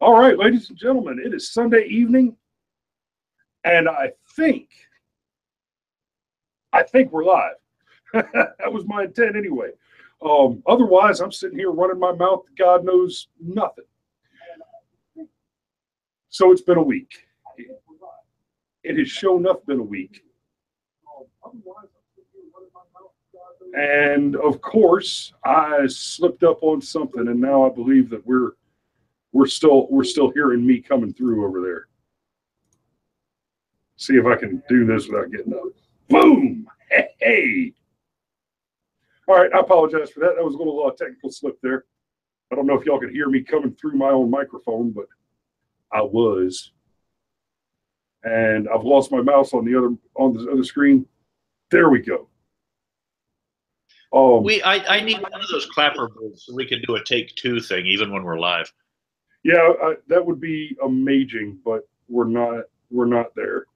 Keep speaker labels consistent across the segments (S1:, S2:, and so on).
S1: All right, ladies and gentlemen, it is Sunday evening, and I think we're live. That was my intent anyway. Otherwise, I'm sitting here running my mouth, God knows nothing. So it's been a week. It has sure enough been a week. And of course, I slipped up on something, and now I believe that we're still hearing me coming through over there. See if I can do this without getting up. Boom! Hey! All right, I apologize for that. That was a little technical slip there. I don't know if y'all could hear me coming through my own microphone, but I was. And I've lost my mouse on the other screen. There we go.
S2: I need one of those clapper boards so we can do a take two thing even when we're live.
S1: Yeah, that would be amazing, but we're not there.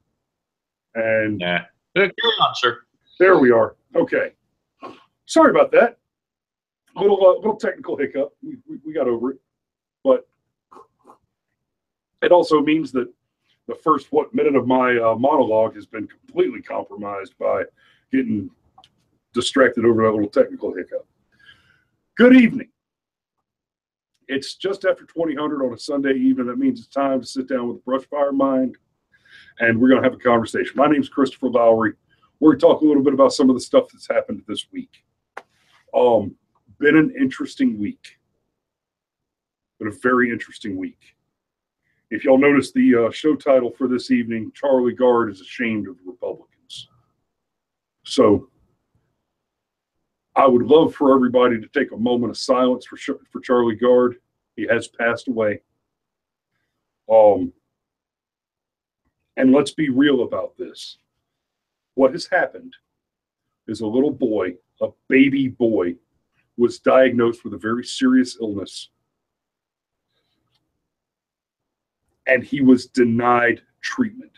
S1: And
S2: yeah, carry on, sir.
S1: There we are. Okay. Sorry about that. Little technical hiccup. We got over it, but it also means that the first minute of my monologue has been completely compromised by getting distracted over that little technical hiccup. Good evening. It's just after 2000 on a Sunday evening. That means it's time to sit down with the Brushfire mind, and we're going to have a conversation. My name's Christopher Lowry. We're going to talk a little bit about some of the stuff that's happened this week. Been an interesting week. Been a very interesting week. If y'all notice the show title for this evening, Charlie Gard is ashamed of the Republicans. So I would love for everybody to take a moment of silence for Charlie Gard. He has passed away. And let's be real about this. What has happened is a little boy, a baby boy, was diagnosed with a very serious illness. And he was denied treatment.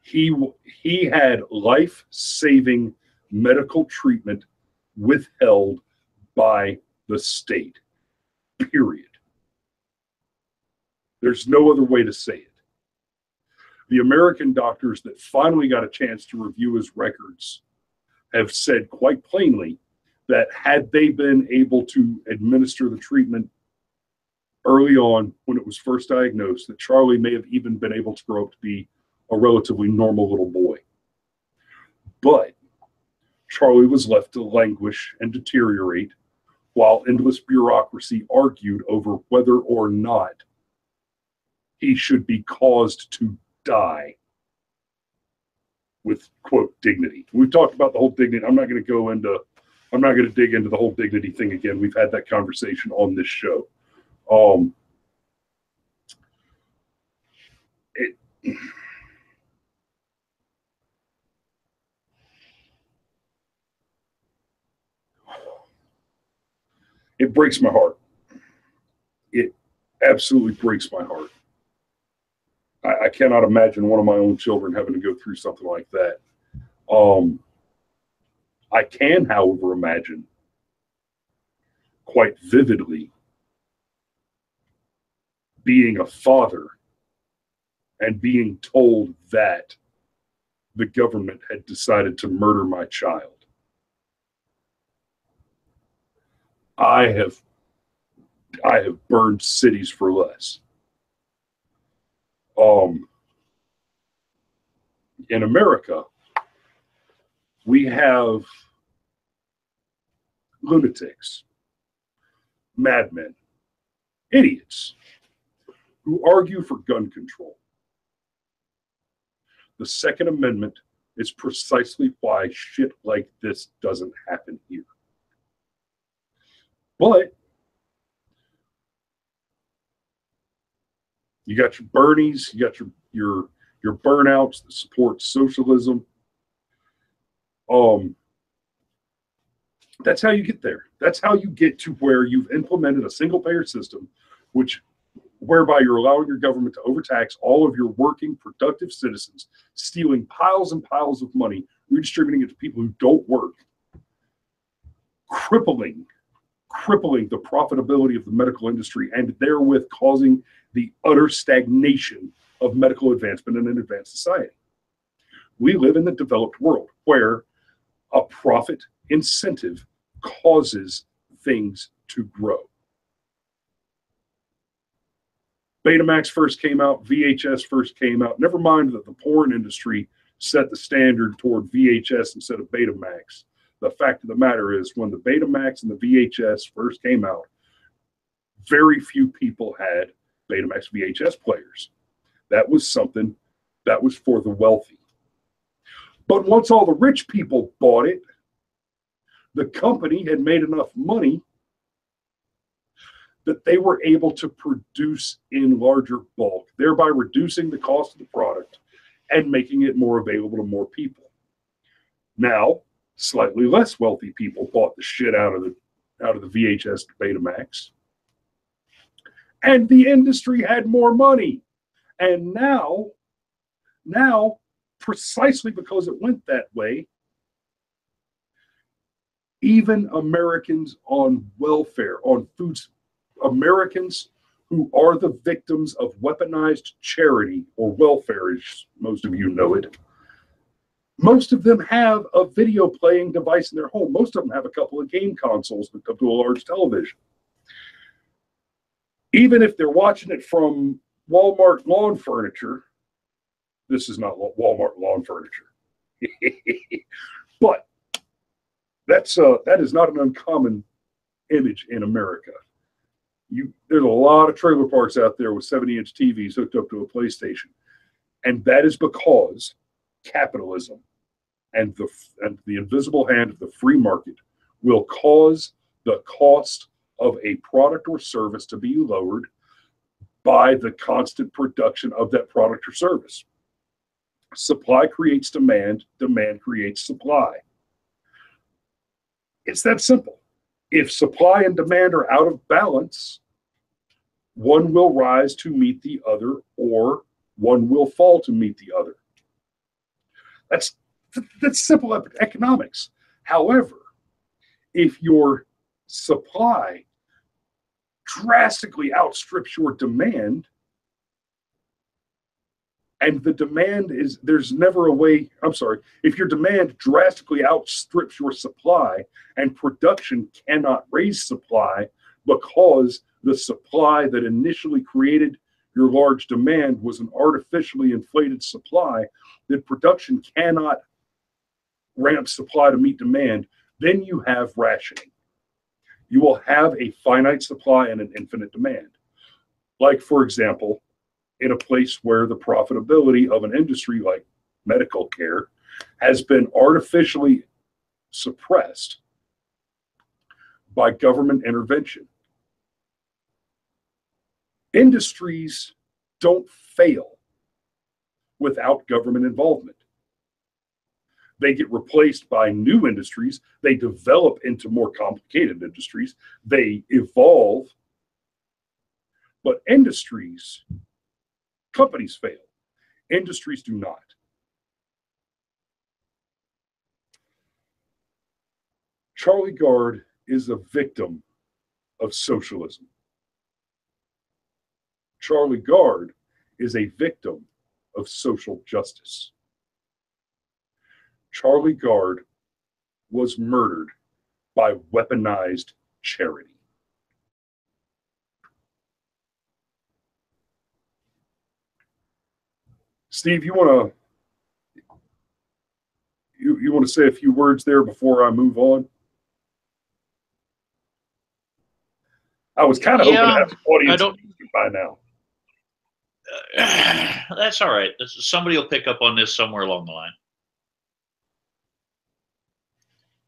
S1: He had life-saving medical treatment withheld by the state, period. There's no other way to say it. The American doctors that finally got a chance to review his records have said quite plainly that had they been able to administer the treatment early on when it was first diagnosed, that Charlie may have even been able to grow up to be a relatively normal little boy. But Charlie was left to languish and deteriorate while endless bureaucracy argued over whether or not he should be caused to die with, quote, dignity. We've talked about the whole dignity. I'm not going to dig into the whole dignity thing again. We've had that conversation on this show. It breaks my heart. It absolutely breaks my heart. I cannot imagine one of my own children having to go through something like that. I can, however, imagine quite vividly being a father and being told that the government had decided to murder my child. I have burned cities for less. In America, we have lunatics, madmen, idiots who argue for gun control. The Second Amendment is precisely why shit like this doesn't happen here. But you got your Bernies, you got your burnouts that support socialism. That's how you get there. That's how you get to where you've implemented a single-payer system, whereby you're allowing your government to overtax all of your working, productive citizens, stealing piles and piles of money, redistributing it to people who don't work, crippling crippling the profitability of the medical industry and therewith causing the utter stagnation of medical advancement in an advanced society. We live in the developed world where a profit incentive causes things to grow. Betamax first came out, VHS first came out. Never mind that the porn industry set the standard toward VHS instead of Betamax. The fact of the matter is, when the Betamax and the VHS first came out, very few people had Betamax VHS players. That was something that was for the wealthy. But once all the rich people bought it, the company had made enough money that they were able to produce in larger bulk, thereby reducing the cost of the product and making it more available to more people. Now, slightly less wealthy people bought the shit out of the VHS Betamax, and the industry had more money. And now, precisely because it went that way, even Americans on welfare, on food, Americans who are the victims of weaponized charity or welfare, as most of you know it, most of them have a video playing device in their home. Most of them have a couple of game consoles hooked up to a large television. Even if they're watching it from Walmart lawn furniture, this is not Walmart lawn furniture, but that is not an uncommon image in America. There's a lot of trailer parks out there with 70-inch TVs hooked up to a PlayStation, and that is because capitalism and the invisible hand of the free market will cause the cost of a product or service to be lowered by the constant production of that product or service. Supply creates demand, demand creates supply. It's that simple. If supply and demand are out of balance, one will rise to meet the other, or one will fall to meet the other. That's simple economics. However, if your supply drastically outstrips your demand, and the demand is, there's never a way, if your demand drastically outstrips your supply and production cannot raise supply because the supply that initially created your large demand was an artificially inflated supply, that production cannot ramp supply to meet demand, then you have rationing. You will have a finite supply and an infinite demand. Like, for example, in a place where the profitability of an industry like medical care has been artificially suppressed by government intervention. Industries don't fail without government involvement. They get replaced by new industries. They develop into more complicated industries. They evolve. But companies fail. Industries do not. Charlie Gard is a victim of socialism. Charlie Gard is a victim of social justice. Charlie Gard was murdered by weaponized charity. Steve, you want to say a few words there before I move on? I was kind of hoping to have an audience by now.
S2: That's all right. Somebody will pick up on this somewhere along the line.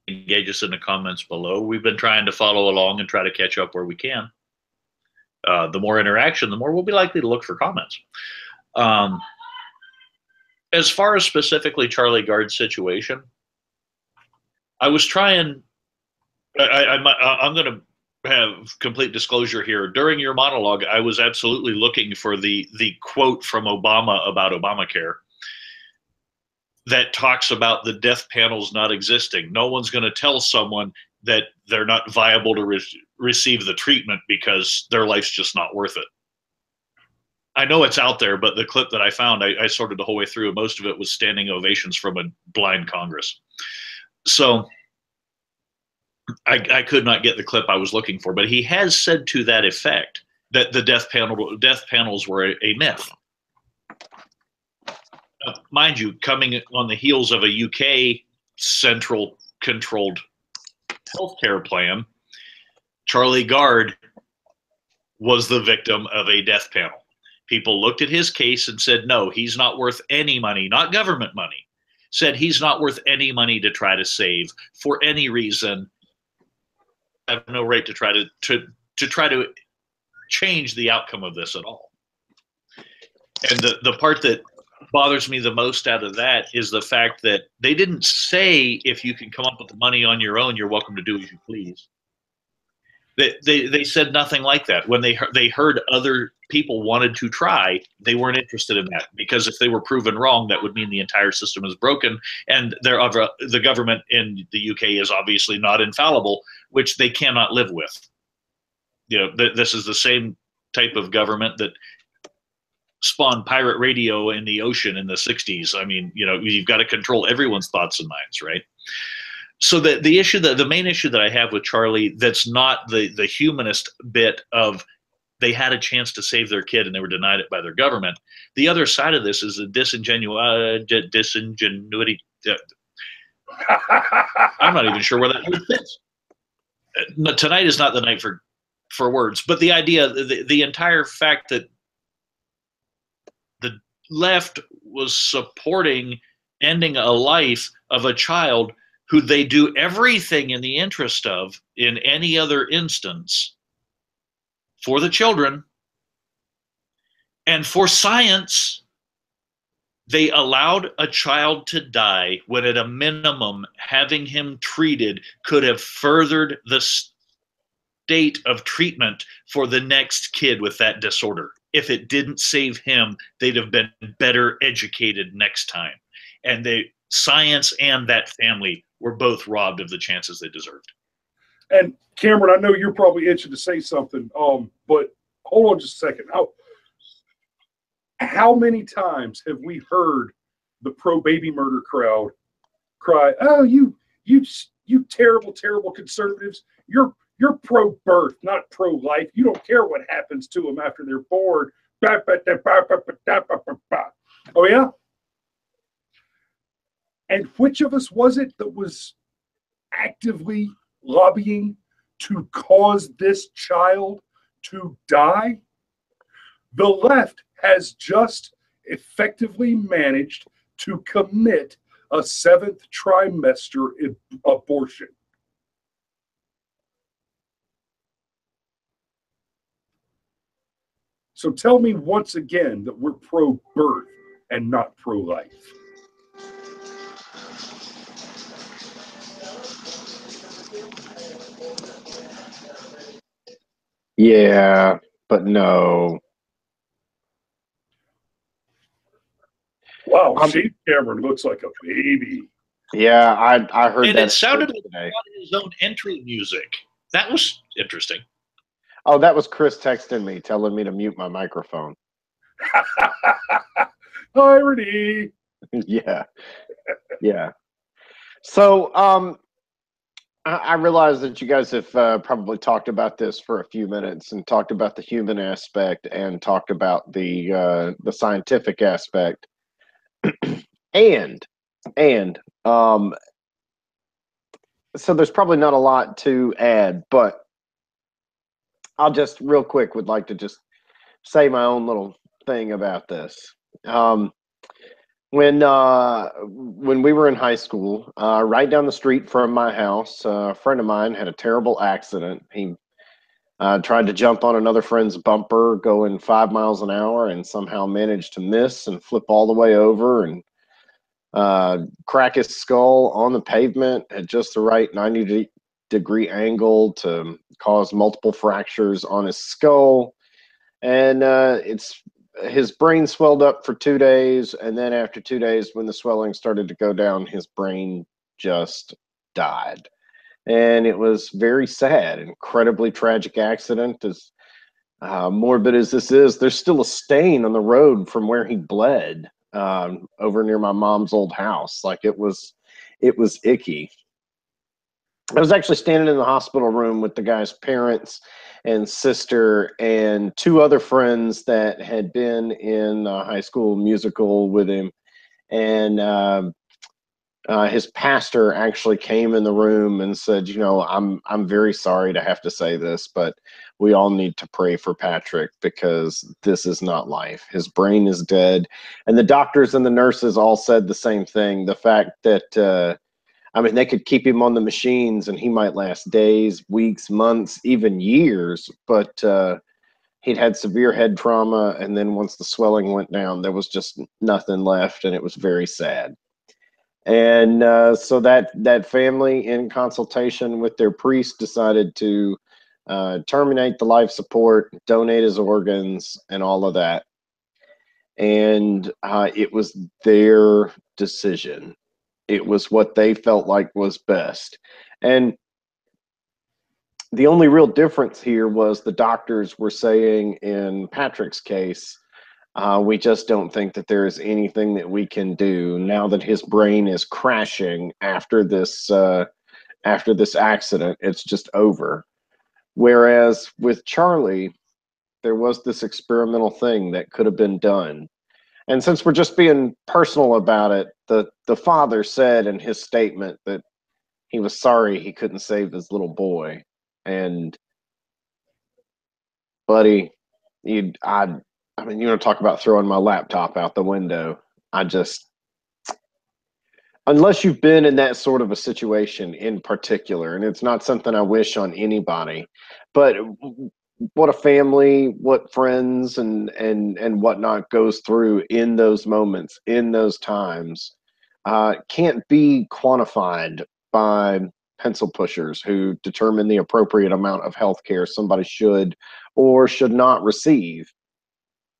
S2: Engage us in the comments below. We've been trying to follow along and try to catch up where we can. The more interaction, the more we'll be likely to look for comments. As far as specifically Charlie Gard's situation, I was trying, I'm going to have complete disclosure here. During your monologue, I was absolutely looking for the quote from Obama about Obamacare that talks about the death panels not existing. No one's going to tell someone that they're not viable to receive the treatment because their life's just not worth it. I know it's out there, but the clip that I found, I sorted the whole way through. Most of it was standing ovations from a blind Congress. So I could not get the clip I was looking for, but he has said to that effect that the death panels were a myth. Mind you, coming on the heels of a UK central controlled healthcare plan, Charlie Gard was the victim of a death panel. People looked at his case and said, no, he's not worth any money, not government money. Said he's not worth any money to try to save for any reason. I have no right to try to change the outcome of this at all. And the part that bothers me the most out of that is the fact that they didn't say, if you can come up with the money on your own, you're welcome to do as you please. They said nothing like that. When they heard other people wanted to try, they weren't interested in that, because if they were proven wrong, that would mean the entire system is broken, and the government in the UK is obviously not infallible, which they cannot live with. You know, this is the same type of government that spawned pirate radio in the ocean in the 60s. I mean, you know, you've got to control everyone's thoughts and minds, right? So the main issue that I have with Charlie, that's not the humanist bit of they had a chance to save their kid and they were denied it by their government. The other side of this is the disingenuity. I'm not even sure where that word fits. Tonight is not the night for words, but the idea, the entire fact that the left was supporting ending a life of a child who they do everything in the interest of in any other instance for the children, and for science, they allowed a child to die when at a minimum having him treated could have furthered the state of treatment for the next kid with that disorder. If it didn't save him, they'd have been better educated next time. And science and that family were both robbed of the chances they deserved.
S1: And Cameron, I know you're probably itching to say something, but hold on just a second. How many times have we heard the pro-baby murder crowd cry, "Oh, you terrible, terrible conservatives! You're pro-birth, not pro-life. You don't care what happens to them after they're born." Oh yeah. And which of us was it that was actively lobbying to cause this child to die? The left has just effectively managed to commit a 7th trimester abortion. So tell me once again that we're pro-birth and not pro-life.
S3: Yeah, but no.
S1: Wow, Shane Cameron looks like a baby.
S3: Yeah, I heard
S2: and
S3: that.
S2: And it sounded like
S3: today.
S2: his own entry music. That was interesting.
S3: Oh, that was Chris texting me, telling me to mute my microphone.
S1: Irony.
S3: Yeah. Yeah. So, I realize that you guys have probably talked about this for a few minutes and talked about the human aspect and talked about the scientific aspect, and so there's probably not a lot to add, but I'll just real quick would like to just say my own little thing about this. When we were in high school, right down the street from my house, a friend of mine had a terrible accident. He tried to jump on another friend's bumper going 5 miles an hour and somehow managed to miss and flip all the way over and crack his skull on the pavement at just the right 90-degree angle to cause multiple fractures on his skull. And his brain swelled up for 2 days, and then after 2 days, when the swelling started to go down, his brain just died. And it was very sad, incredibly tragic accident. As morbid as this is, there's still a stain on the road from where he bled over near my mom's old house. Like it was icky. I was actually standing in the hospital room with the guy's parents and sister and two other friends that had been in a high school musical with him. And his pastor actually came in the room and said, you know, I'm very sorry to have to say this, but we all need to pray for Patrick because this is not life. His brain is dead. And the doctors and the nurses all said the same thing. The fact that, I mean, they could keep him on the machines and he might last days, weeks, months, even years, but he'd had severe head trauma. And then once the swelling went down, there was just nothing left. And it was very sad. And so that family, in consultation with their priest, decided to terminate the life support, donate his organs, and all of that. And it was their decision. It was what they felt like was best. And the only real difference here was the doctors were saying in Patrick's case, we just don't think that there is anything that we can do now that his brain is crashing after this accident. It's just over. Whereas with Charlie, there was this experimental thing that could have been done. And since we're just being personal about it, the father said in his statement that he was sorry he couldn't save his little boy. And buddy, I mean, you want to talk about throwing my laptop out the window. Unless you've been in that sort of a situation in particular, and it's not something I wish on anybody, but what a family, what friends and whatnot goes through in those moments, in those times, can't be quantified by pencil pushers who determine the appropriate amount of health care somebody should or should not receive.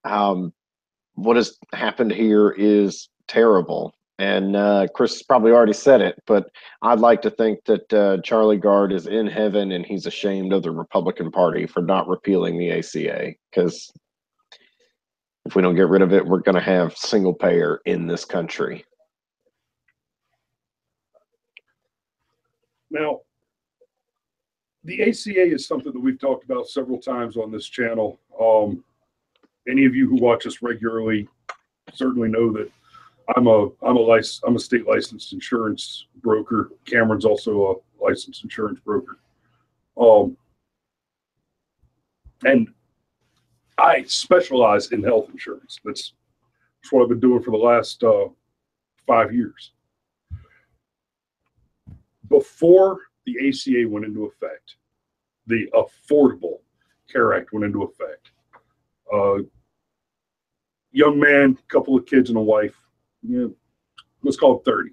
S3: What has happened here is terrible. And Chris probably already said it, but I'd like to think that Charlie Gard is in heaven and he's ashamed of the Republican Party for not repealing the ACA. Because if we don't get rid of it, we're going to have single payer in this country.
S1: Now, the ACA is something that we've talked about several times on this channel. Any of you who watch us regularly certainly know that I'm a state licensed insurance broker. Cameron's also a licensed insurance broker. And I specialize in health insurance. That's what I've been doing for the last 5 years. Before the ACA went into effect, the Affordable Care Act went into effect. Young man, couple of kids and a wife, let's call it 30.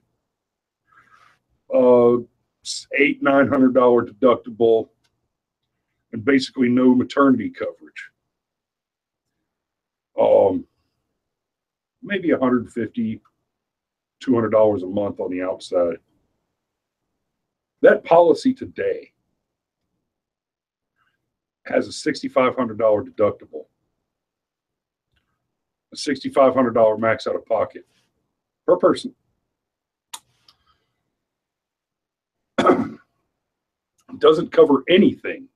S1: $800-900 deductible, and basically no maternity coverage. Maybe $150-200 a month on the outside. That policy today has a $6,500 deductible, a $6,500 max out of pocket per person. Doesn't cover anything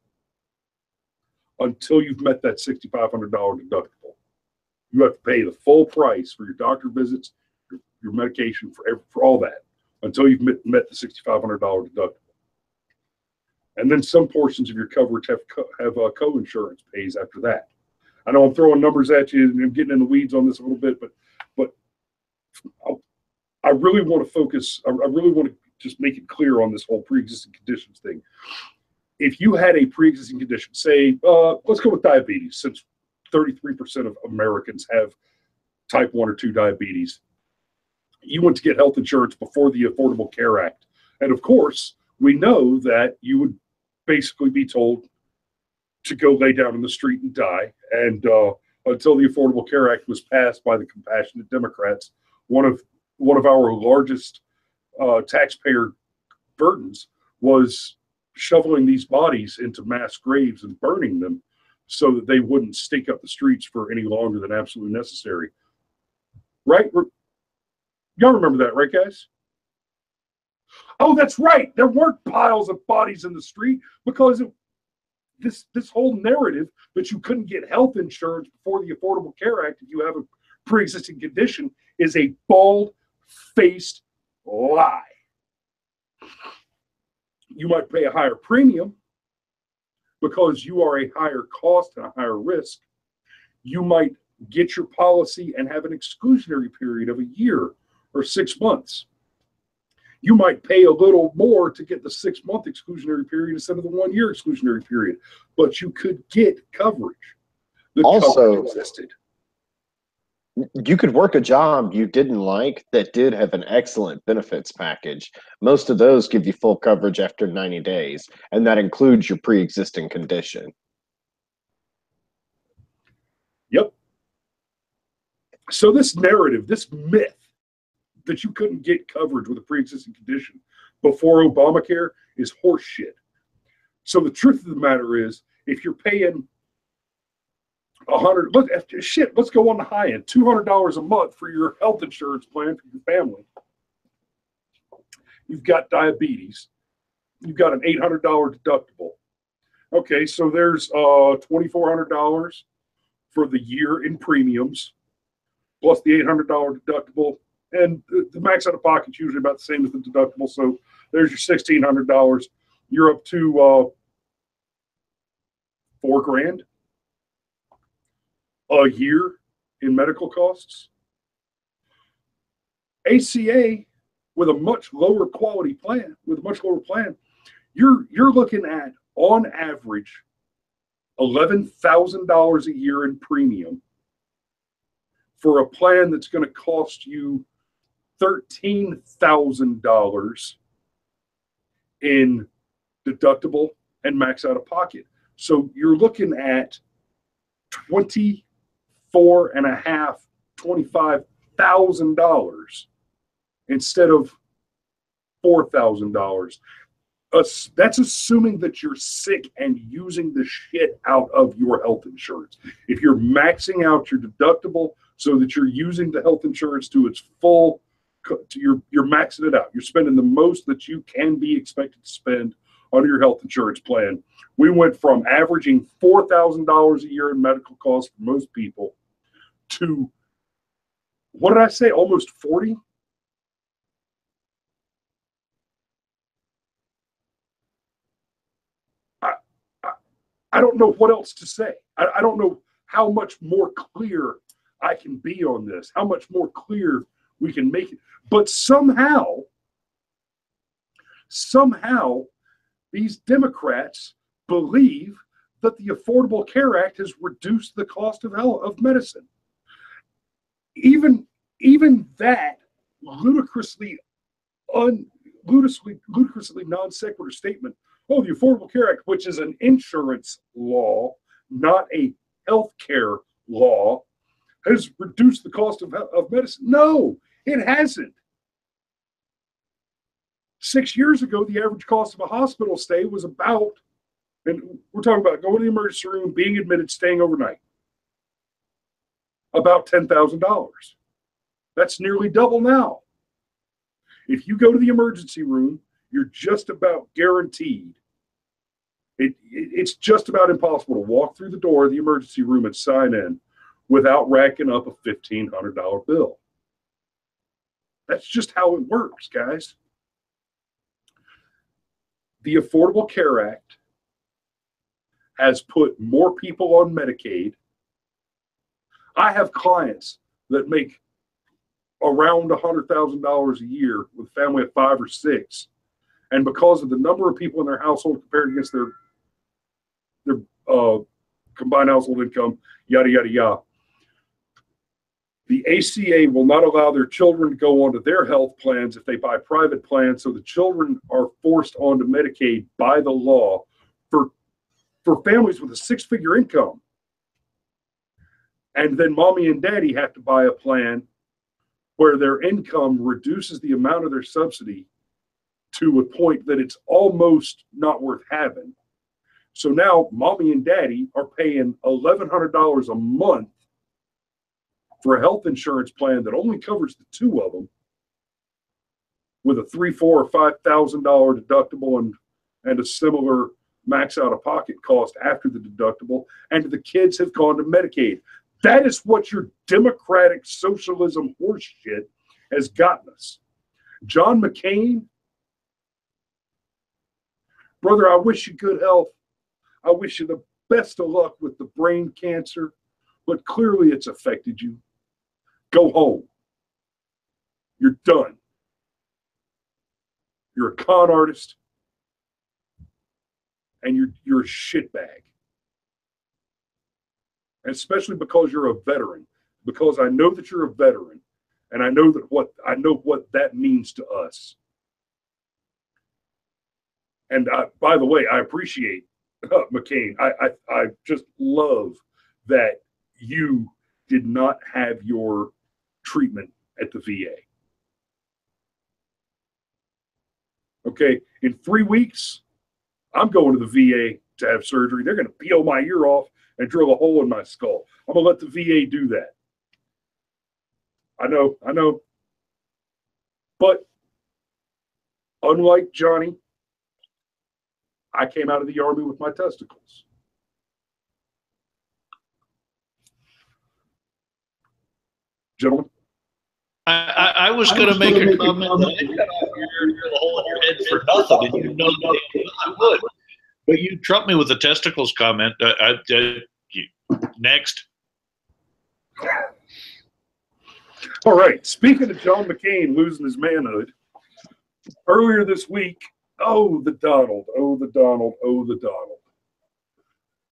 S1: until you've met that $6,500 deductible. You have to pay the full price for your doctor visits, your medication, for all that, until you've met the $6,500 deductible. And then some portions of your coverage have co-insurance pays after that. I know I'm throwing numbers at you and I'm getting in the weeds on this a little bit, but I really want to focus. I really want to just make it clear on this whole pre-existing conditions thing. If you had a pre-existing condition, say, let's go with diabetes, since 33% of Americans have type 1 or 2 diabetes. You went to get health insurance before the Affordable Care Act. And of course, we know that you would basically be told to go lay down in the street and die. And until the Affordable Care Act was passed by the compassionate Democrats, one of our largest taxpayer burdens was shoveling these bodies into mass graves and burning them so that they wouldn't stink up the streets for any longer than absolutely necessary. Right? Y'all remember that, right, guys? Oh, that's right. There weren't piles of bodies in the street because this whole narrative that you couldn't get health insurance before the Affordable Care Act if you have a pre-existing condition is a bald-faced lie. You might pay a higher premium because you are a higher cost and a higher risk. You might get your policy and have an exclusionary period of a year or 6 months. You might pay a little more to get the 6-month exclusionary period instead of the 1 year exclusionary period, but you could get coverage. The
S3: Also,
S1: coverage existed.
S3: You could work a job you didn't like that did have an excellent benefits package. Most of those give you full coverage after 90 days, and that includes your pre-existing condition.
S1: Yep. So this narrative, this myth that you couldn't get coverage with a pre-existing condition before Obamacare is horseshit. So the truth of the matter is, if you're paying let's go on the high end, $200 a month for your health insurance plan for your family. You've got diabetes. You've got an $800 deductible. Okay, so there's $2,400 for the year in premiums, plus the $800 deductible. And the max out of pocket is usually about the same as the deductible. So there's your $1,600. You're up to $4,000 a year in medical costs. ACA with a much lower quality plan, you're looking at on average $11,000 a year in premium for a plan that's going to cost you $13,000 in deductible and max out of pocket. So you're looking at $25,000 instead of $4,000. That's assuming that you're sick and using the shit out of your health insurance. If you're maxing out your deductible so that you're using the health insurance to its full, you're maxing it out. You're spending the most that you can be expected to spend on your health insurance plan. We went from averaging $4,000 a year in medical costs for most people to, what did I say, almost 40? I don't know what else to say. I don't know how much more clear I can be on this, how much more clear we can make it. But somehow, these Democrats believe that the Affordable Care Act has reduced the cost of medicine. Even that ludicrously non sequitur statement, oh, the Affordable Care Act, which is an insurance law, not a health care law, has reduced the cost of medicine. No, it hasn't. 6 years ago, the average cost of a hospital stay was about, and we're talking about going to the emergency room, being admitted, staying overnight, about $10,000. That's nearly double now. If you go to the emergency room, you're just about guaranteed. It's just about impossible to walk through the door of the emergency room and sign in without racking up a $1,500 bill. That's just how it works, guys. The Affordable Care Act has put more people on Medicaid. I have clients that make around $100,000 a year with a family of 5 or 6. And because of the number of people in their household compared against their combined household income, yada, yada, yada, the ACA will not allow their children to go onto their health plans if they buy private plans. So the children are forced onto Medicaid by the law for families with a 6-figure income. And then mommy and daddy have to buy a plan where their income reduces the amount of their subsidy to a point that it's almost not worth having. So now mommy and daddy are paying $1,100 a month for a health insurance plan that only covers the two of them, with a $3,000, $4,000, or $5,000 deductible and a similar max out of pocket cost after the deductible. And the kids have gone to Medicaid. That is what your democratic socialism horseshit has gotten us. John McCain, brother, I wish you good health. I wish you the best of luck with the brain cancer, but clearly it's affected you. Go home. You're done. You're a con artist, and you're a shitbag. And especially because you're a veteran, because I know that you're a veteran, and I know what that means to us. And by the way, I appreciate McCain. I just love that you did not have your treatment at the VA. Okay, in 3 weeks, I'm going to the VA to have surgery. They're going to peel my ear off and drill a hole in my skull. I'm going to let the VA do that. I know. But unlike Johnny, I came out of the Army with my testicles. Gentlemen?
S2: I was going to make a comment that I cut off your hole in your head for nothing, and you know that I would. But you trumped me with the testicles comment. Next.
S1: All right. Speaking of John McCain losing his manhood, earlier this week, oh, the Donald.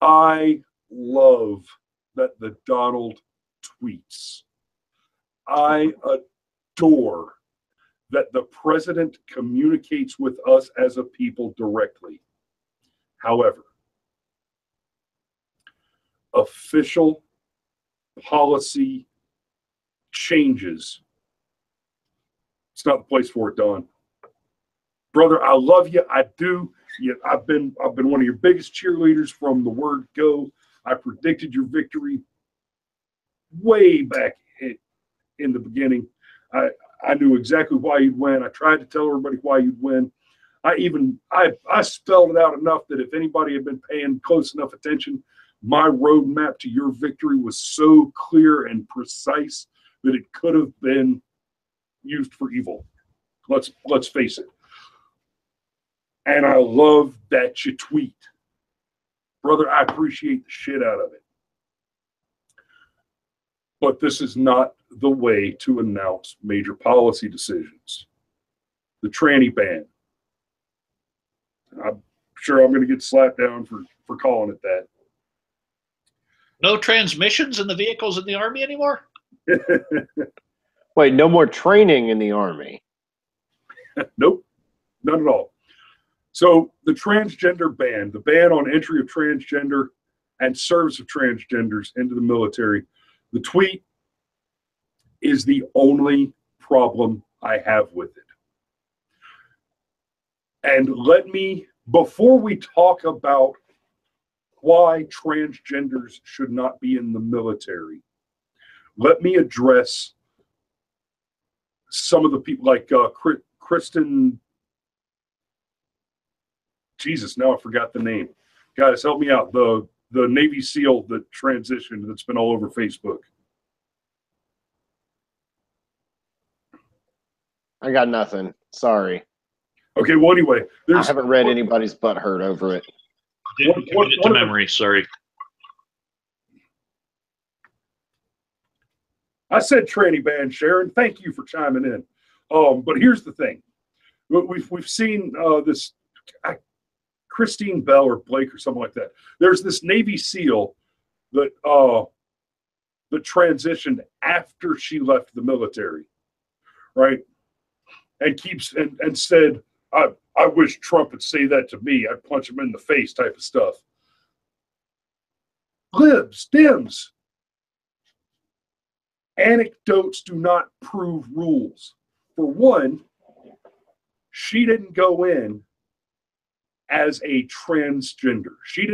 S1: I love that the Donald tweets. I adore that the president communicates with us as a people directly. However, official policy changes, it's not the place for it, Don. Brother, I love you. I do. I've been one of your biggest cheerleaders from the word go. I predicted your victory way back in the beginning. I knew exactly why you'd win. I tried to tell everybody why you'd win. I spelled it out enough that if anybody had been paying close enough attention, my roadmap to your victory was so clear and precise that it could have been used for evil. Let's face it. And I love that you tweet. Brother, I appreciate the shit out of it. But this is not the way to announce major policy decisions. The tranny ban. I'm sure I'm going to get slapped down for calling it that.
S2: No transmissions in the vehicles in the Army anymore?
S3: Wait, no more training in the Army?
S1: Nope, none at all. So the transgender ban, the ban on entry of transgender and service of transgenders into the military, the tweet is the only problem I have with it. And let me, before we talk about why transgenders should not be in the military, let me address some of the people like Kristen. Jesus, now I forgot the name. Guys, help me out. The Navy SEAL that transitioned that's been all over Facebook.
S3: I got nothing. Sorry.
S1: Okay, well, anyway.
S3: I haven't read anybody's butt hurt over it.
S2: Didn't commit it to memory, sorry.
S1: I said tranny ban, Sharon. Thank you for chiming in. But here's the thing. We've seen this Christine Bell or Blake or something like that. There's this Navy SEAL that transitioned after she left the military, right? And and said, I wish Trump would say that to me. I'd punch him in the face type of stuff. Libs, Dems. Anecdotes do not prove rules. For one, she didn't go in as a transgender. She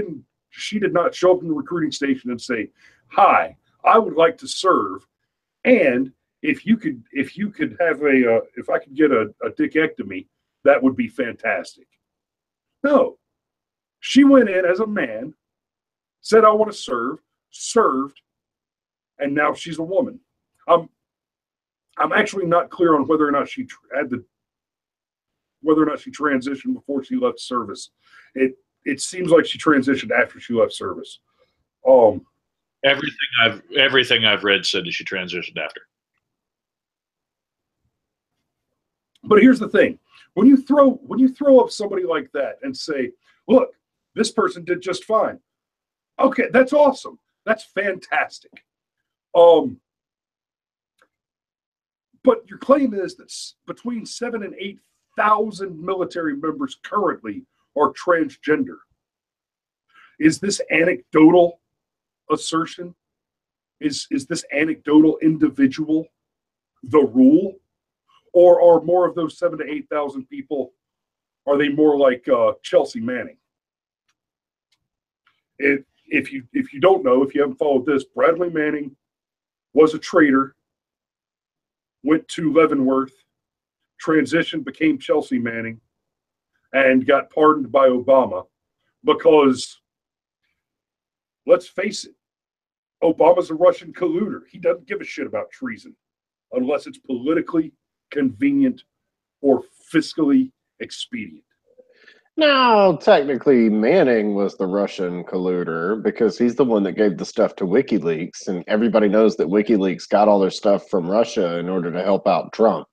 S1: did not show up in the recruiting station and say, "Hi, I would like to serve, and if I could get a dickectomy, that would be fantastic." No, she went in as a man, said, "I want to serve," served, and now she's a woman. I'm actually not clear on whether or not she transitioned before she left service. It seems like she transitioned after she left service.
S2: Everything I've read said that she transitioned after.
S1: But here's the thing: when you throw up somebody like that and say, "Look, this person did just fine," okay, that's awesome. That's fantastic. But your claim is that between 7,000 and 8,000 military members currently are transgender. Is this anecdotal assertion? Is this anecdotal individual the rule? Or are more of those 7,000 to 8,000 people, are they more like Chelsea Manning? If you don't know, if you haven't followed this, Bradley Manning was a traitor, went to Leavenworth, transitioned, became Chelsea Manning, and got pardoned by Obama because, let's face it, Obama's a Russian colluder. He doesn't give a shit about treason unless it's politically convenient or fiscally expedient.
S3: Now, technically, Manning was the Russian colluder because he's the one that gave the stuff to WikiLeaks, and everybody knows that WikiLeaks got all their stuff from Russia in order to help out Trump,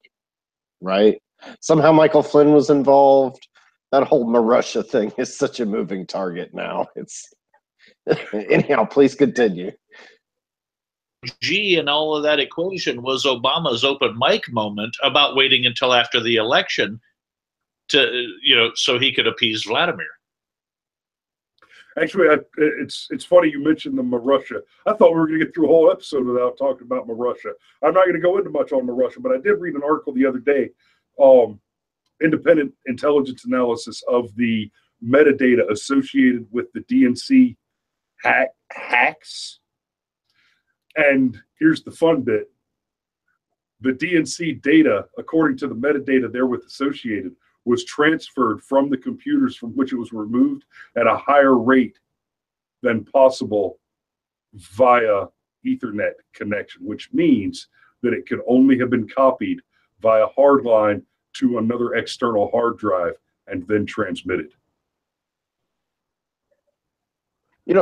S3: right? Somehow Michael Flynn was involved. That whole Marussia thing is such a moving target now. It's anyhow, please continue.
S2: G and all of that equation was Obama's open mic moment about waiting until after the election to, so he could appease Vladimir.
S1: Actually, it's funny you mentioned the Marussia. I thought we were going to get through a whole episode without talking about Marussia. I'm not going to go into much on Marussia, but I did read an article the other day, independent intelligence analysis of the metadata associated with the DNC hacks. And here's the fun bit. The DNC data, according to the metadata therewith associated, was transferred from the computers from which it was removed at a higher rate than possible via Ethernet connection, which means that it could only have been copied via hardline to another external hard drive and then transmitted.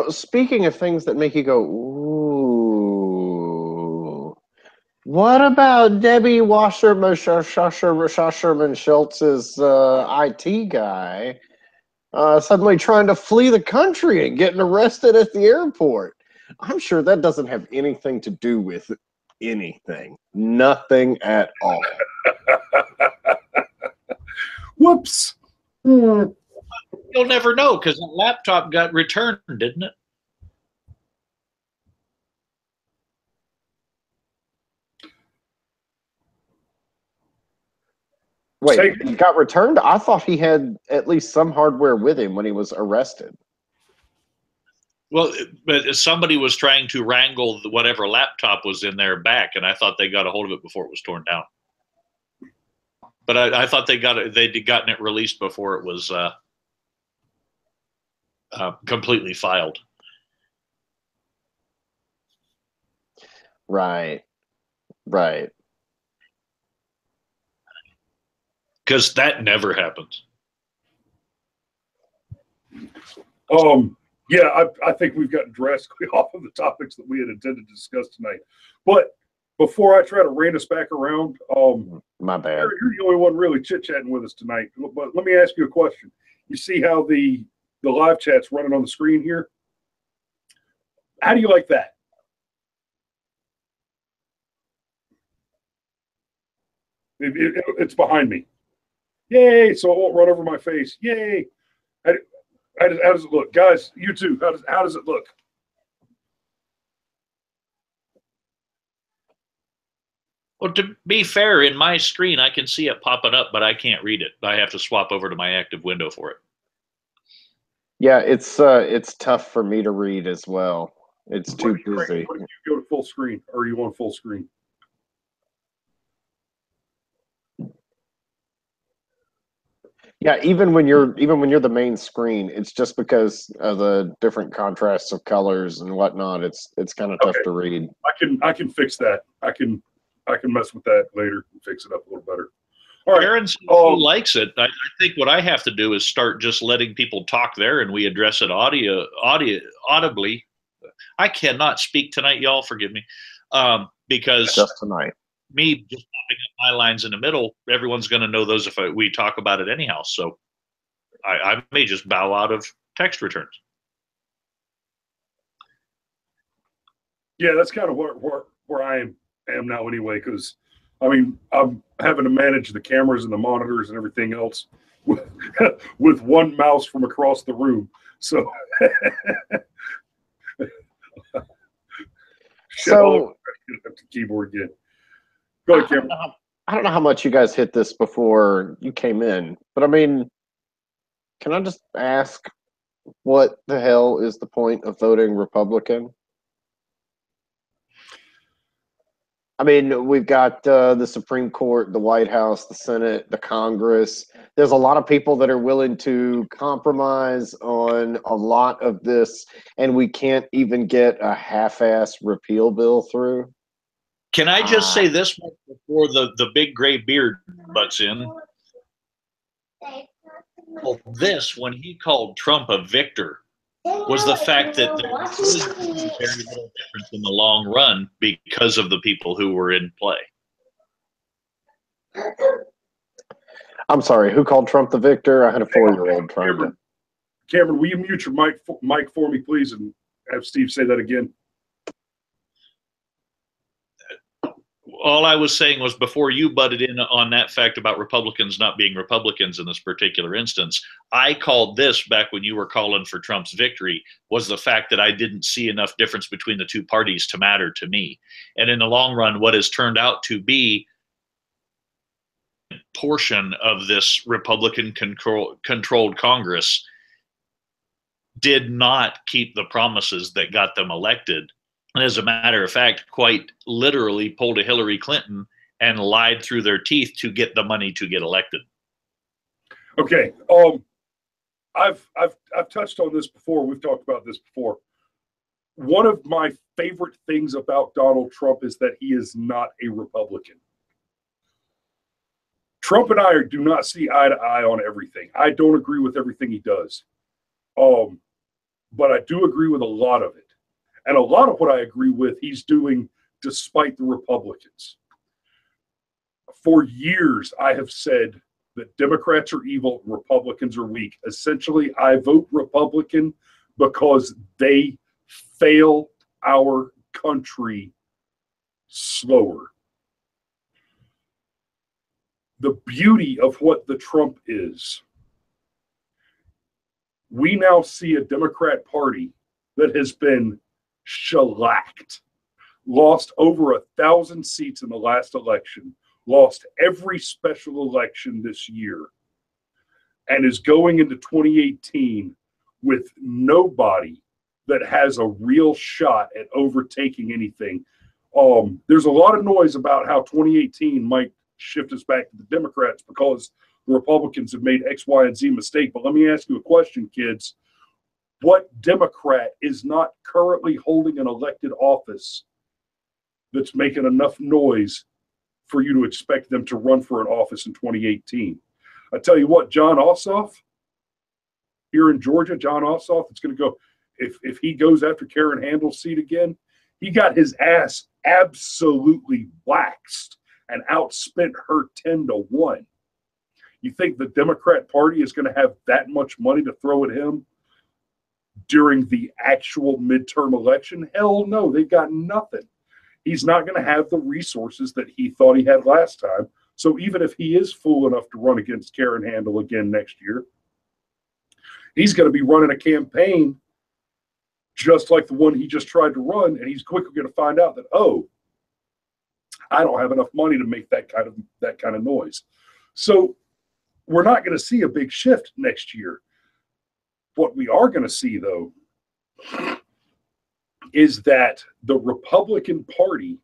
S3: Speaking of things that make you go, ooh, what about Debbie Wasserman Schultz's IT guy suddenly trying to flee the country and getting arrested at the airport? I'm sure that doesn't have anything to do with anything. Nothing at all.
S1: Whoops.
S2: You'll never know because the laptop got returned, didn't it?
S3: Wait, it got returned? I thought he had at least some hardware with him when he was arrested.
S2: Well, but somebody was trying to wrangle whatever laptop was in there back, and I thought they got a hold of it before it was torn down. But I thought they'd gotten it released before it was completely filed.
S3: Right.
S2: Because that never happens.
S1: Yeah, I think we've gotten drastically off of the topics that we had intended to discuss tonight. But before I try to rein us back around,
S3: my bad.
S1: You're the only one really chit-chatting with us tonight. But let me ask you a question. You see how the live chat's running on the screen here? How do you like that? It's behind me. Yay, so it won't run over my face. Yay. How does it look? Guys, you too, how does it look?
S2: Well, to be fair, in my screen, I can see it popping up, but I can't read it. I have to swap over to my active window for it.
S3: Yeah, it's tough for me to read as well. It's too busy.
S1: When you go to full screen, or are you on full screen?
S3: Yeah, even when you're the main screen, it's just because of the different contrasts of colors and whatnot. It's kind of tough to read.
S1: I can fix that. I can mess with that later and fix it up a little better. All right.
S2: Aaron who likes it. I think what I have to do is start just letting people talk there, and we address it audibly. I cannot speak tonight, y'all. Forgive me, because
S3: just tonight.
S2: Me just popping up my lines in the middle, everyone's going to know those if we talk about it anyhow. So I may just bow out of text returns.
S1: Yeah, that's kind of where I am now anyway, because I mean, I'm having to manage the cameras and the monitors and everything else with one mouse from across the room. So,
S3: so
S1: the keyboard again. Go ahead, Cameron.
S3: I don't know how much you guys hit this before you came in, but I mean, can I just ask, what the hell is the point of voting Republican? I mean, we've got the Supreme Court, the White House, the Senate, the Congress. There's a lot of people that are willing to compromise on a lot of this, and we can't even get a half-ass repeal bill through.
S2: Can I just say this one before the big gray beard butts in? Well, this, when he called Trump a victor, was the fact that there was very little difference in the long run because of the people who were in play.
S3: I'm sorry, who called Trump the victor? I had a 4-year-old trying to.
S1: Cameron, will you mute your mic for me, please, and have Steve say that again?
S2: All I was saying was, before you butted in on that fact about Republicans not being Republicans in this particular instance, I called this, back when you were calling for Trump's victory, was the fact that I didn't see enough difference between the two parties to matter to me. And in the long run, what has turned out to be a portion of this Republican controlled Congress did not keep the promises that got them elected. And as a matter of fact, quite literally pulled a Hillary Clinton and lied through their teeth to get the money to get elected.
S1: Okay. I've touched on this before. We've talked about this before. One of my favorite things about Donald Trump is that he is not a Republican. Trump and I do not see eye to eye on everything. I don't agree with everything he does. But I do agree with a lot of it. And a lot of what I agree with, he's doing despite the Republicans. For years, I have said that Democrats are evil, Republicans are weak. Essentially, I vote Republican because they fail our country slower. The beauty of what the Trump is, we now see a Democrat Party that has been shellacked, lost over 1,000 seats in the last election, lost every special election this year, and is going into 2018 with nobody that has a real shot at overtaking anything. There's a lot of noise about how 2018 might shift us back to the Democrats because the Republicans have made X, Y, and Z mistake. But let me ask you a question, kids. What Democrat is not currently holding an elected office that's making enough noise for you to expect them to run for an office in 2018? I tell you what, John Ossoff here in Georgia, John Ossoff, it's going to go, if he goes after Karen Handel's seat again, he got his ass absolutely waxed and outspent her 10-1. You think the Democrat Party is going to have that much money to throw at him during the actual midterm election? Hell no, they've got nothing. He's not going to have the resources that he thought he had last time. So even if he is fool enough to run against Karen Handel again next year, he's going to be running a campaign just like the one he just tried to run, and he's quickly going to find out that, oh, I don't have enough money to make that kind of noise. So we're not going to see a big shift next year. What we are going to see, though, is that the Republican Party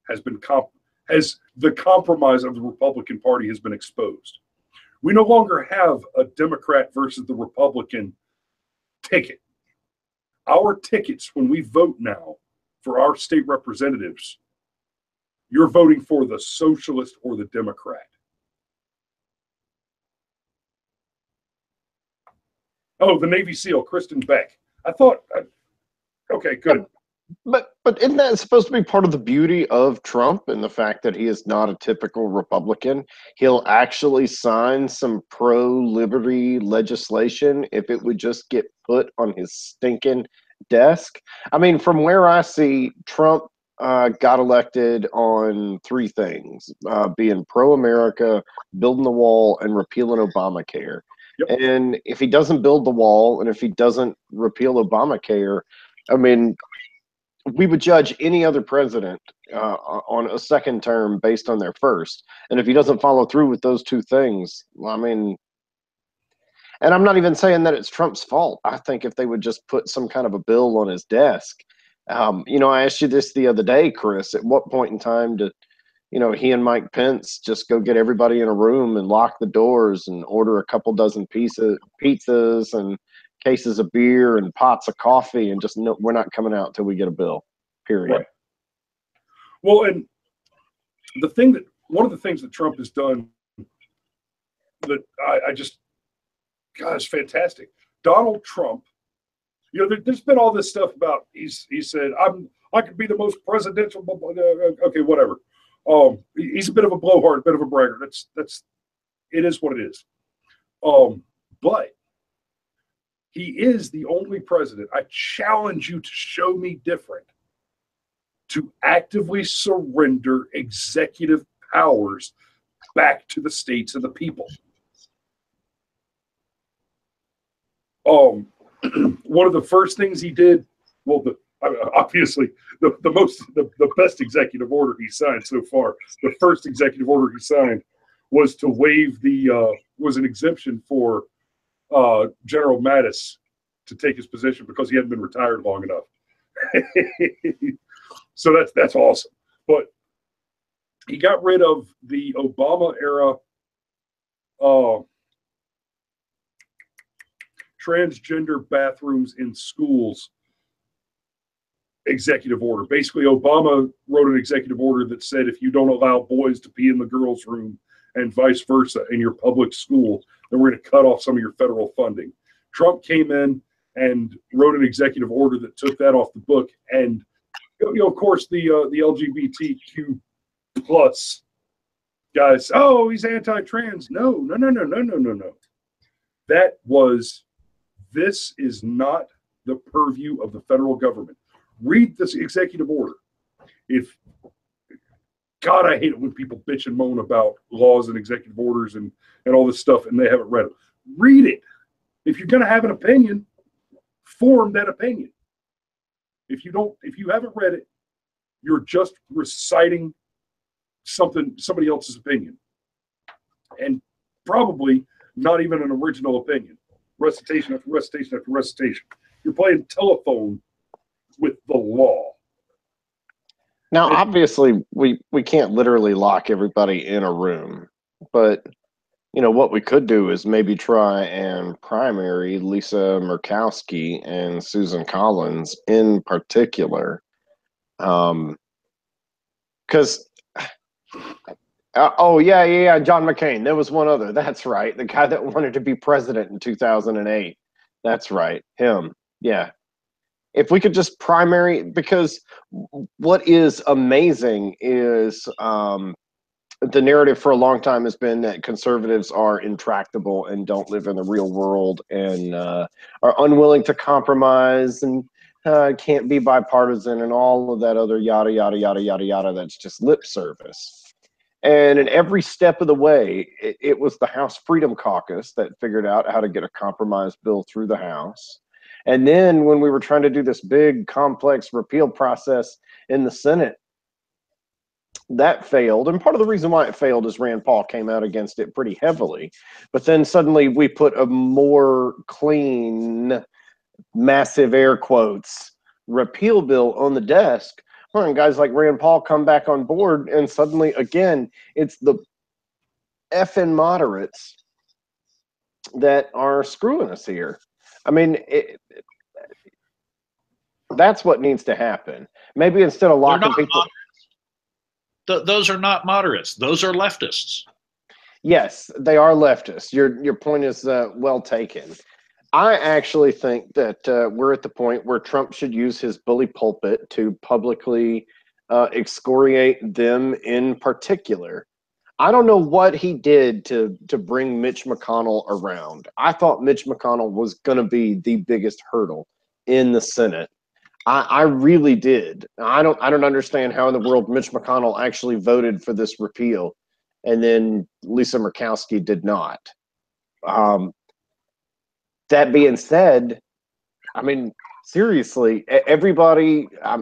S1: has been the compromise of the Republican Party has been exposed. We no longer have a Democrat versus the Republican ticket. Our tickets, when we vote now for our state representatives, you're voting for the socialist or the Democrat. Oh, the Navy SEAL, Kristen Beck. I thought, okay, good.
S3: But isn't that supposed to be part of the beauty of Trump and the fact that he is not a typical Republican? He'll actually sign some pro-liberty legislation if it would just get put on his stinking desk. I mean, from where I see, Trump got elected on three things, being pro-America, building the wall, and repealing Obamacare. Yep. And if he doesn't build the wall and if he doesn't repeal Obamacare, I mean, we would judge any other president on a second term based on their first. And if he doesn't follow through with those two things, I mean, and I'm not even saying that it's Trump's fault. I think if they would just put some kind of a bill on his desk, you know, I asked you this the other day, Chris, at what point in time did, you know, he and Mike Pence just go get everybody in a room and lock the doors and order a couple dozen pizzas and cases of beer and pots of coffee and just, no, we're not coming out till we get a bill, period.
S1: Right. Well, and one of the things that Trump has done that I just, God, it's fantastic. Donald Trump, you know, there's been all this stuff about, he said, I could be the most presidential, okay, whatever. He's a bit of a blowhard, a bit of a bragger. It is what it is. But he is the only president, I challenge you to show me different, to actively surrender executive powers back to the states and the people. One of the first things he did, well, obviously the best executive order he signed so far, the first executive order he signed was to waive was an exemption for General Mattis to take his position because he hadn't been retired long enough. So that's awesome. But he got rid of the Obama era transgender bathrooms in schools executive order. Basically, Obama wrote an executive order that said if you don't allow boys to pee in the girls' room and vice versa in your public school, then we're going to cut off some of your federal funding. Trump came in and wrote an executive order that took that off the book. And, you know, of course, the LGBTQ plus guys, oh, he's anti-trans. No. This is not the purview of the federal government. Read this executive order. God, I hate it when people bitch and moan about laws and executive orders and all this stuff and they haven't read it. Read it. If you're going to have an opinion, form that opinion. If you haven't read it, you're just reciting somebody else's opinion. And probably not even an original opinion. Recitation after recitation after recitation. You're playing telephone with the law.
S3: Now, obviously, we can't literally lock everybody in a room, but you know what we could do is maybe try and primary Lisa Murkowski and Susan Collins in particular, because oh yeah, John McCain. There was one other. That's right, the guy that wanted to be president in 2008. That's right, him. Yeah. If we could just primary, because what is amazing is the narrative for a long time has been that conservatives are intractable and don't live in the real world and are unwilling to compromise and can't be bipartisan and all of that other yada, yada, yada, yada, yada. That's just lip service. And in every step of the way, it was the House Freedom Caucus that figured out how to get a compromise bill through the House. And then when we were trying to do this big, complex repeal process in the Senate, that failed. And part of the reason why it failed is Rand Paul came out against it pretty heavily. But then suddenly we put a more clean, massive air quotes, repeal bill on the desk. And guys like Rand Paul come back on board, and suddenly, again, it's the effing moderates that are screwing us here. I mean, that's what needs to happen. Maybe instead of locking people...
S2: Those are not moderates. Those are leftists.
S3: Yes, they are leftists. Your point is well taken. I actually think that we're at the point where Trump should use his bully pulpit to publicly excoriate them in particular. I don't know what he did to bring Mitch McConnell around. I thought Mitch McConnell was going to be the biggest hurdle in the Senate. I really did. I don't understand how in the world Mitch McConnell actually voted for this repeal, and then Lisa Murkowski did not. That being said, I mean, seriously, everybody. I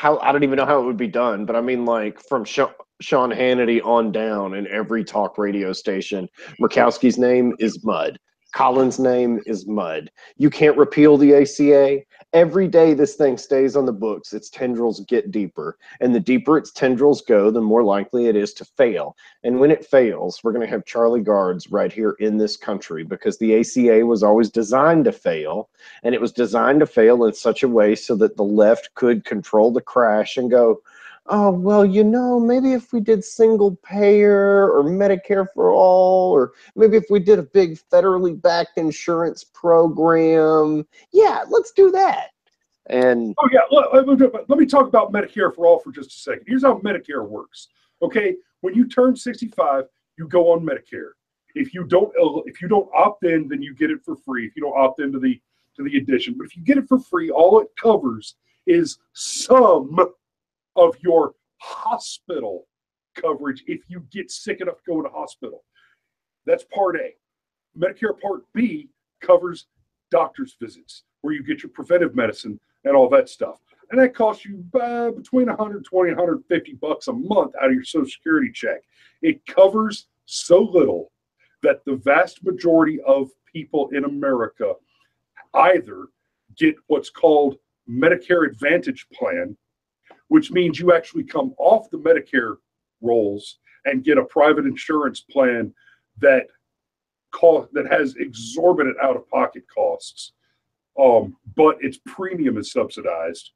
S3: don't even know how it would be done, but I mean, like from Sean Hannity on down, in every talk radio station, Murkowski's name is mud. Collins' name is mud. You can't repeal the ACA. Every day this thing stays on the books, its tendrils get deeper. And the deeper its tendrils go, the more likely it is to fail. And when it fails, we're going to have Charlie Gards right here in this country, because the ACA was always designed to fail. And it was designed to fail in such a way so that the left could control the crash and go, oh, well, you know, maybe if we did single payer or Medicare for all, or maybe if we did a big federally backed insurance program, yeah, let's do that. And
S1: oh yeah, let me talk about Medicare for all for just a second. Here's how Medicare works. Okay, when you turn 65, you go on Medicare. If you don't opt in, then you get it for free. If you don't opt into the addition, but if you get it for free, all it covers is some of your hospital coverage if you get sick enough to go to hospital. That's Part A. Medicare Part B covers doctor's visits, where you get your preventive medicine and all that stuff. And that costs you between $120 and $150 a month out of your Social Security check. It covers so little that the vast majority of people in America either get what's called Medicare Advantage plan, which means you actually come off the Medicare rolls and get a private insurance plan that has exorbitant out-of-pocket costs, but its premium is subsidized,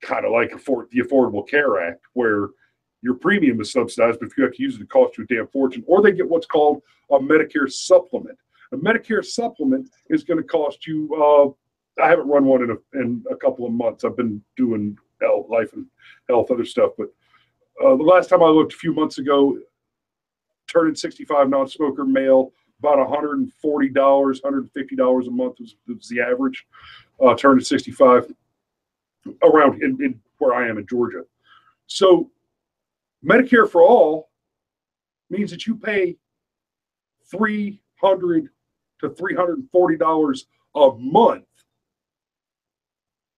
S1: kind of like the Affordable Care Act, where your premium is subsidized, but if you have to use it, it costs you a damn fortune. Or they get what's called a Medicare supplement. A Medicare supplement is going to cost you, I haven't run one in a couple of months. I've been doing life and health, other stuff. But the last time I looked a few months ago, turning 65, non-smoker male, about $140, $150 a month was the average. Turning 65 around in where I am in Georgia. So Medicare for all means that you pay $300 to $340 a month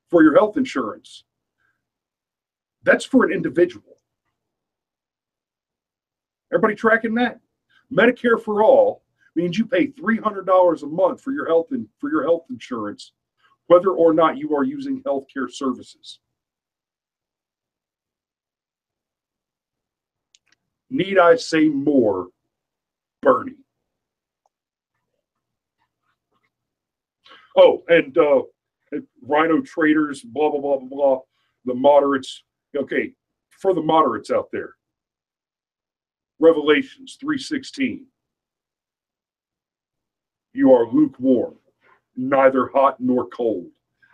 S1: for your health insurance. That's for an individual. Everybody tracking that? Medicare for all means you pay $300 a month for your health insurance, whether or not you are using healthcare services. Need I say more, Bernie? Oh, and rhino traders, blah, blah, blah, blah, blah. The moderates. Okay, for the moderates out there, Revelations 3:16. You are lukewarm, neither hot nor cold.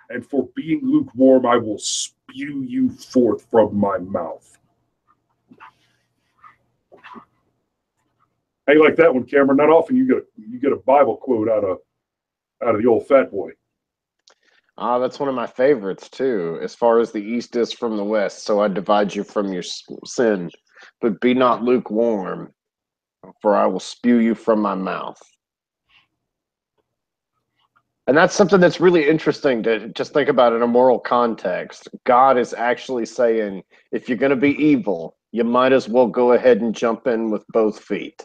S1: And for being lukewarm, I will spew you forth from my mouth. How you like that one, Cameron? Not often you get a Bible quote out of the old fat boy.
S3: That's one of my favorites too, as far as the east is from the west. So I divide you from your sin, but be not lukewarm, for I will spew you from my mouth. And that's something that's really interesting to just think about in a moral context. God is actually saying, if you're going to be evil, you might as well go ahead and jump in with both feet.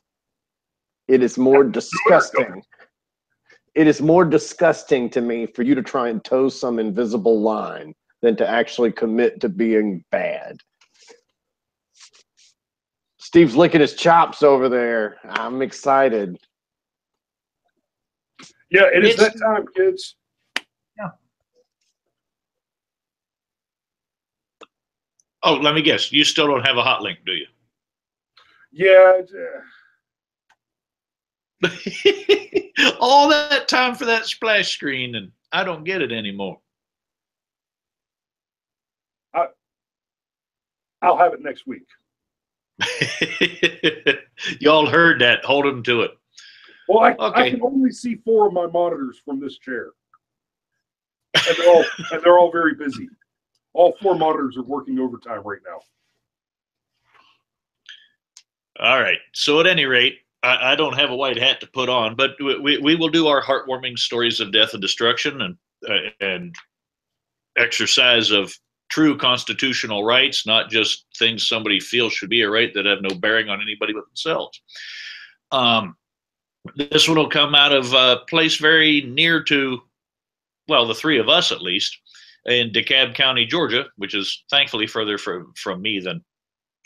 S3: It is more disgusting. It is more disgusting to me for you to try and toe some invisible line than to actually commit to being bad. Steve's licking his chops over there. I'm excited.
S1: Yeah, it is that time, kids.
S2: Yeah. Oh, let me guess. You still don't have a hot link, do you?
S1: Yeah.
S2: All that time for that splash screen, and I don't get it anymore.
S1: I'll have it next week.
S2: Y'all heard that. Hold him to it.
S1: Well, I
S2: Okay.
S1: can only see 4 of my monitors from this chair, and they're all very busy. All 4 monitors are working overtime right now.
S2: All right. So at any rate, I don't have a white hat to put on, but we will do our heartwarming stories of death and destruction and exercise of true constitutional rights, not just things somebody feels should be a right that have no bearing on anybody but themselves. This one will come out of a place very near to, well, the 3 of us at least, in DeKalb County, Georgia, which is thankfully further from me than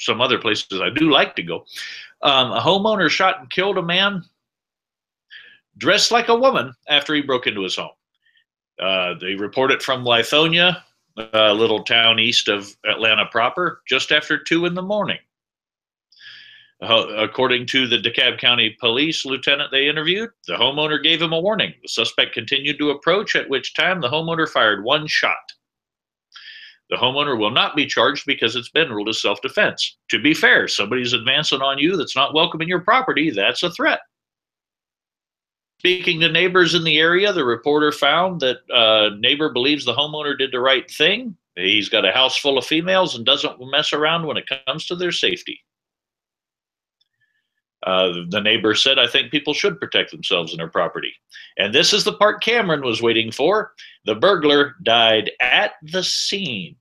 S2: some other places I do like to go. A homeowner shot and killed a man dressed like a woman after he broke into his home. They report it from Lithonia, a little town east of Atlanta proper, just after 2 in the morning. According to the DeKalb County Police lieutenant they interviewed, the homeowner gave him a warning. The suspect continued to approach, at which time the homeowner fired 1 shot. The homeowner will not be charged because it's been ruled as self-defense. To be fair, somebody's advancing on you that's not welcome in your property, that's a threat. Speaking to neighbors in the area, the reporter found that a neighbor believes the homeowner did the right thing. He's got a house full of females and doesn't mess around when it comes to their safety. The neighbor said, I think people should protect themselves and their property. And this is the part Cameron was waiting for. The burglar died at the scene.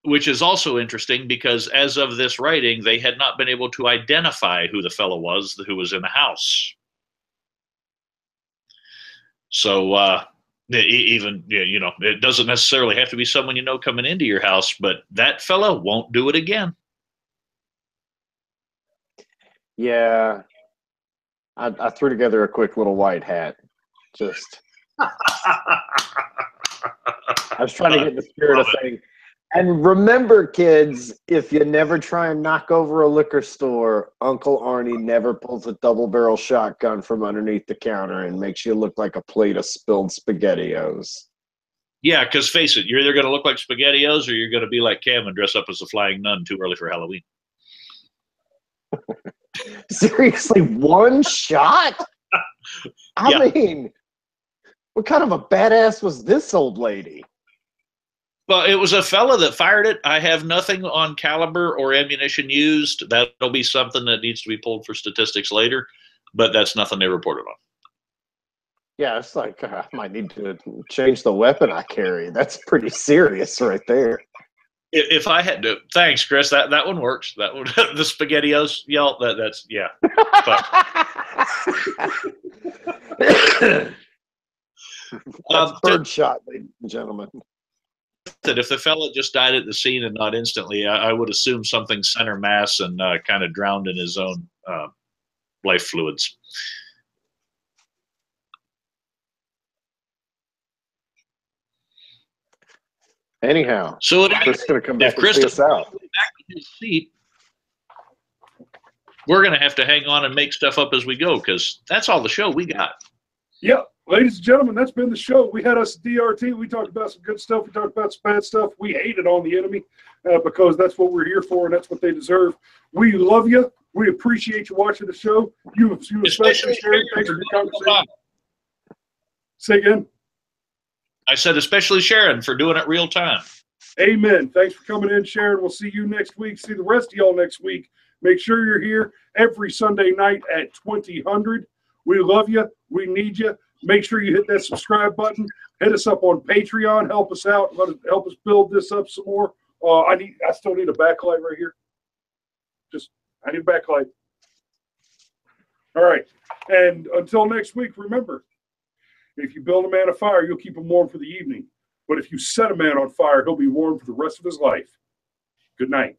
S2: Which is also interesting because as of this writing, they had not been able to identify who the fellow was who was in the house. So even, you know, it doesn't necessarily have to be someone you know coming into your house, but that fellow won't do it again.
S3: Yeah, I threw together a quick little white hat. Just, I was trying to get in the spirit of saying, and remember, kids, if you never try and knock over a liquor store, Uncle Arnie never pulls a double-barrel shotgun from underneath the counter and makes you look like a plate of spilled SpaghettiOs.
S2: Yeah, because face it, you're either going to look like SpaghettiOs or you're going to be like Cam and dress up as a flying nun too early for Halloween.
S3: Seriously, 1 shot? I mean, what kind of a badass was this old lady?
S2: Well, it was a fella that fired it. I have nothing on caliber or ammunition used. That'll be something that needs to be pulled for statistics later, but that's nothing they reported on.
S3: Yeah, it's like I might need to change the weapon I carry. That's pretty serious right there.
S2: If I had to, thanks, Chris. That one works. That one, the SpaghettiOs yell. That's yeah.
S3: That's bird shot, ladies and gentlemen.
S2: That if the fella just died at the scene and not instantly, I would assume something center mass and kind of drowned in his own life fluids.
S3: Anyhow,
S2: so
S3: Chris going to come back and see us out.
S2: Back in his seat, we're going to have to hang on and make stuff up as we go because that's all the show we got.
S1: Yep. Ladies and gentlemen, that's been the show. We had us DRT. We talked about some good stuff. We talked about some bad stuff. We hated on the enemy because that's what we're here for and that's what they deserve. We love you. We appreciate you watching the show. You especially Sharon. Thanks for the conversation. Say again.
S2: I said especially Sharon for doing it real time.
S1: Amen. Thanks for coming in, Sharon. We'll see you next week. See the rest of y'all next week. Make sure you're here every Sunday night at 2000. We love you. We need you. Make sure you hit that subscribe button. Hit us up on Patreon. Help us out. Help us build this up some more. I still need a backlight right here. I need a backlight. All right. And until next week, remember, if you build a man a fire, you'll keep him warm for the evening. But if you set a man on fire, he'll be warm for the rest of his life. Good night.